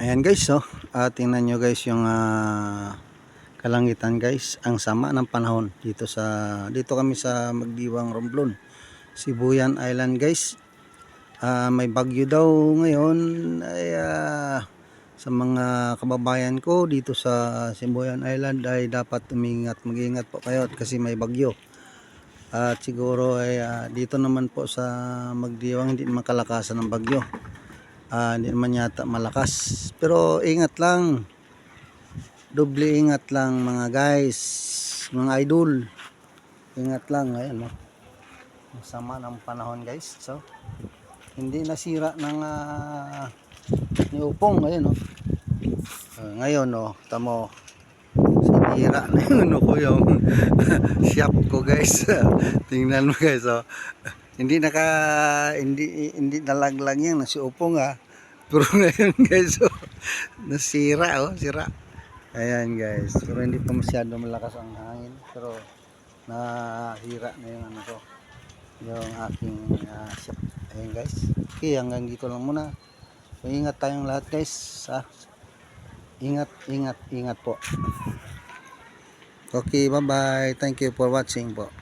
Ayan guys, so tingnan nyo guys yung kalangitan guys. Ang sama ng panahon dito kami sa Magdiwang, Romblon, Sibuyan Island guys. May bagyo daw ngayon ay sa mga kababayan ko dito sa Sibuyan Island ay dapat mag-ingat po kayo kasi may bagyo. At siguro ay dito naman po sa Magdiwang hindi naman kalakasan ng bagyo. Hindi naman yata malakas, pero ingat lang, doble ingat lang mga guys, mga idol, ingat lang. Ayan, no? Masama ng panahon guys, so hindi nasira ng ni Upong. Ayan, no? Ngayon, no, tamo sinira na yung ano ko, yung shop ko guys. Tingnan mo guys, so hindi nalaglag yan si Upong pero ngayon guys, so nasira, sira. Ayan guys, pero hindi pa masyado malakas ang hangin, pero nahira na yung ano ko, yung aking shop. Ayan guys, okay, hanggang dito lang muna. So, ingat tayong lahat guys, ingat po. Okay, bye bye, thank you for watching po.